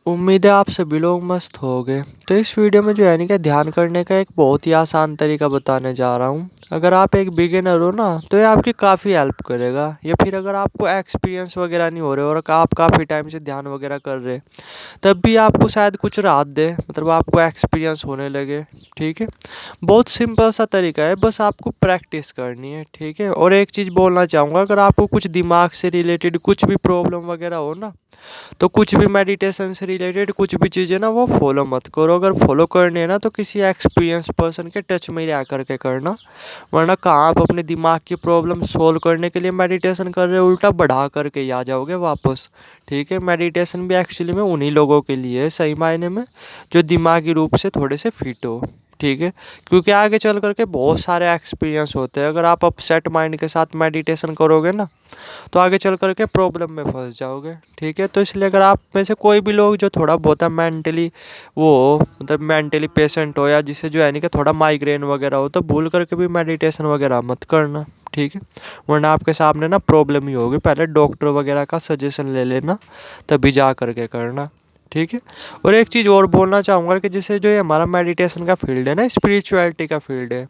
उम्मीद है आप सभी लोग मस्त होंगे। तो इस वीडियो में जो है कि ध्यान करने का एक बहुत ही आसान तरीका बताने जा रहा हूँ। अगर आप एक बिगिनर हो ना तो ये आपकी काफ़ी हेल्प करेगा। या फिर अगर आपको एक्सपीरियंस वगैरह नहीं हो रहे और आप काफ़ी टाइम से ध्यान वगैरह कर रहे तब भी आपको शायद कुछ राहत दे, मतलब आपको एक्सपीरियंस होने लगे। ठीक है, बहुत सिंपल सा तरीका है, बस आपको प्रैक्टिस करनी है। ठीक है, और एक चीज़ बोलना चाहूँगा, अगर आपको कुछ दिमाग से रिलेटेड कुछ भी प्रॉब्लम वगैरह हो ना तो कुछ भी मेडिटेशन से रिलेटेड कुछ भी चीज़ें ना वो फॉलो मत करो। अगर फॉलो करनी है ना तो किसी एक्सपीरियंस पर्सन के टच में रह करके करना, वरना कहाँ आप अपने दिमाग की प्रॉब्लम सोल्व करने के लिए मेडिटेशन कर रहे हो, उल्टा बढ़ा करके ही आ जाओगे वापस। ठीक है, मेडिटेशन भी एक्चुअली में उन्हीं लोगों के लिए है सही मायने में जो दिमागी रूप से थोड़े से फिट हो। ठीक है, क्योंकि आगे चल करके बहुत सारे एक्सपीरियंस होते हैं। अगर आप अपसेट माइंड के साथ मेडिटेशन करोगे ना तो आगे चल करके प्रॉब्लम में फंस जाओगे। ठीक है, तो इसलिए अगर आप में से कोई भी लोग जो थोड़ा बहुत मेंटली वो हो, मतलब मेंटली पेशेंट हो, या जिसे जो है नहीं कि थोड़ा माइग्रेन वगैरह हो, तो भूल करके भी मेडिटेशन वगैरह मत करना। ठीक है, वरना आपके सामने ना प्रॉब्लम ही होगी। पहले डॉक्टर वगैरह का सजेशन ले लेना, तभी जा करके करना। ठीक है, और एक चीज़ और बोलना चाहूँगा कि जैसे जो ये हमारा मेडिटेशन का फील्ड है ना, स्पिरिचुअलिटी का फील्ड है,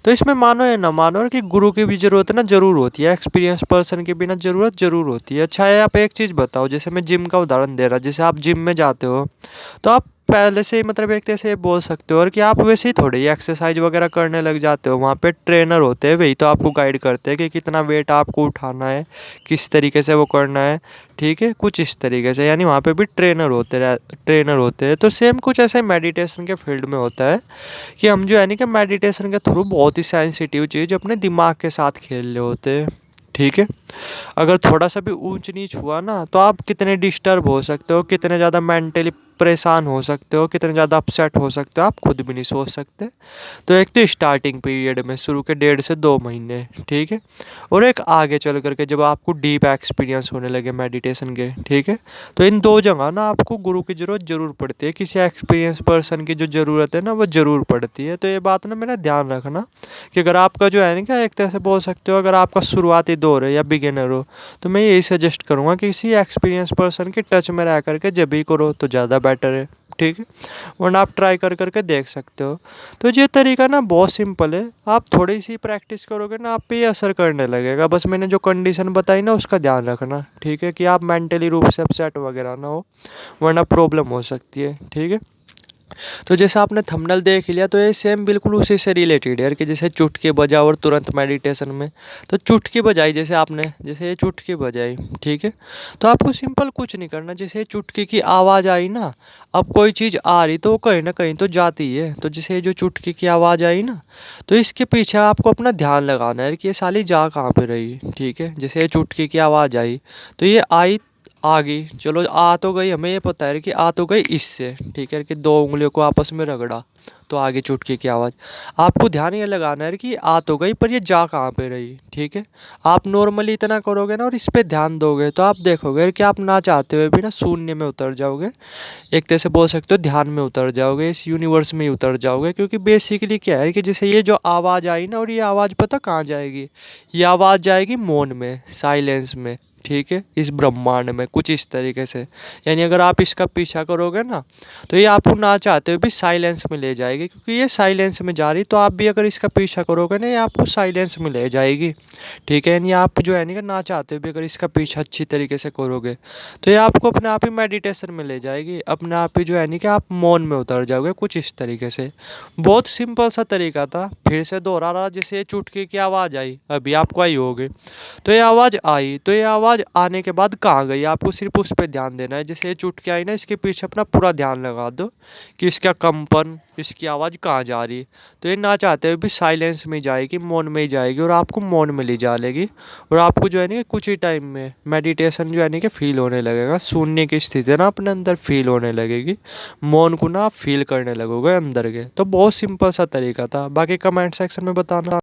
तो इसमें मानो या ना मानो कि गुरु की भी ज़रूरत ना ज़रूर होती है, एक्सपीरियंस पर्सन की भी ना ज़रूरत ज़रूर होती है। अच्छा है, आप एक चीज़ बताओ, जैसे मैं जिम का उदाहरण दे रहा, जैसे आप जिम में जाते हो तो आप पहले से ही मतलब एक तरह से ये बोल सकते हो और कि आप वैसे ही थोड़ी एक्सरसाइज वगैरह करने लग जाते हो। वहाँ पे ट्रेनर होते हैं, वही तो आपको गाइड करते हैं कि कितना वेट आपको उठाना है, किस तरीके से वो करना है। ठीक है, कुछ इस तरीके से, यानी वहाँ पे भी ट्रेनर होते हैं। तो सेम कुछ ऐसे मेडिटेशन के फील्ड में होता है कि हम जो है नहीं कि मेडिटेशन के थ्रू बहुत ही सेंसिटिव चीज़ अपने दिमाग के साथ खेल रहे होते हैं। ठीक है, अगर थोड़ा सा भी ऊंच नीच हुआ ना तो आप कितने डिस्टर्ब हो सकते हो, कितने ज़्यादा मेंटली परेशान हो सकते हो, कितने ज़्यादा अपसेट हो सकते हो, आप खुद भी नहीं सोच सकते। तो एक तो स्टार्टिंग पीरियड में शुरू के 1.5 से 2 महीने, ठीक है, और एक आगे चल करके जब आपको डीप एक्सपीरियंस होने लगे मेडिटेशन के। ठीक है, तो इन दो जगह ना आपको गुरु की ज़रूरत ज़रूर पड़ती है, किसी एक्सपीरियंस पर्सन की जो ज़रूरत है ना वो ज़रूर पड़ती है। तो ये बात ना मेरा ध्यान रखना कि अगर आपका जो है ना क्या एक तरह से बोल सकते हो, अगर आपका शुरुआती दौर है या बिगिनर हो, तो मैं यही सजेस्ट करूँगा कि किसी एक्सपीरियंस पर्सन के टच में रह करके जब भी करो तो ज़्यादा बेटर है। ठीक है, वरना आप ट्राई कर करके देख सकते हो। तो ये तरीका ना बहुत सिंपल है, आप थोड़ी सी प्रैक्टिस करोगे ना आप पे ये असर करने लगेगा। बस मैंने जो कंडीशन बताई ना उसका ध्यान रखना। ठीक है, कि आप मेंटली रूप से अपसेट वगैरह ना हो, वरना प्रॉब्लम हो सकती है। ठीक है, तो जैसे आपने थंबनेल देख लिया, तो ये सेम बिल्कुल उसी से रिलेटेड है कि जैसे चुटकी बजा और तुरंत मेडिटेशन में, तो चुटकी बजाई जैसे आपने, जैसे ये चुटकी बजाई। ठीक है, तो आपको सिंपल कुछ नहीं करना, जैसे चुटकी की आवाज़ आई ना, अब कोई चीज़ आ रही तो वो कहीं ना कहीं तो जाती है। तो जैसे जो चुटकी की आवाज़ आई ना, तो इसके पीछे आपको अपना ध्यान लगाना है कि ये साली जा कहाँ पे रही। ठीक है, जैसे ये चुटकी की आवाज़ आई तो ये आई, आ गई, चलो आ तो गई, हमें ये पता है कि आ तो गई इससे। ठीक है, कि दो उंगलियों को आपस में रगड़ा तो आगे चुटकी की आवाज़। आपको ध्यान ये लगाना है कि आ तो गई पर ये जा कहाँ पे रही। ठीक है, आप नॉर्मली इतना करोगे ना और इस पे ध्यान दोगे तो आप देखोगे कि आप ना चाहते हुए भी ना शून्य में उतर जाओगे, एक तरह से बोल सकते हो ध्यान में उतर जाओगे, इस यूनिवर्स में ही उतर जाओगे। क्योंकि बेसिकली क्या है कि जैसे ये जो आवाज़ आई ना, और ये आवाज़ पता कहाँ जाएगी, ये आवाज़ जाएगी मौन में, साइलेंस में। ठीक है, इस ब्रह्मांड में कुछ इस तरीके से, यानी अगर आप इसका पीछा करोगे ना तो ये आपको ना चाहते हुए भी साइलेंस में ले जाएगी। क्योंकि ये साइलेंस में जा रही, तो आप भी अगर इसका पीछा करोगे ना ये आपको साइलेंस में ले जाएगी। ठीक है, यानी आप जो है नहीं ना चाहते हुए भी अगर इसका पीछा अच्छी तरीके से करोगे तो ये आपको अपने आप ही मेडिटेशन में ले जाएगी, अपने आप ही जो है नहीं कि आप मौन में उतर जाओगे, कुछ इस तरीके से। बहुत सिंपल सा तरीका था, फिर से दोहरा रहा। जैसे ये चुटकी की आवाज़ आई, अभी आपको आई होगी, तो ये आवाज़ आई, तो ये आवाज़ आने के बाद कहाँ गई, आपको सिर्फ उस पर ध्यान देना है। जैसे ये चुटकी आई ना, इसके पीछे अपना पूरा ध्यान लगा दो कि इसका कंपन, इसकी आवाज़ कहाँ जा रही है। तो ये ना चाहते हुए भी साइलेंस में जाएगी, मौन में ही जाएगी, और आपको मौन में ले जा लेगी। और आपको जो है ना कुछ ही टाइम में मेडिटेशन जो है ना कि फील होने लगेगा, शून्य की स्थिति ना अपने अंदर फील होने लगेगी, मौन को ना आप फील करने लगोगे अंदर के। तो बहुत सिंपल सा तरीका था, बाकी कमेंट सेक्शन में बताना।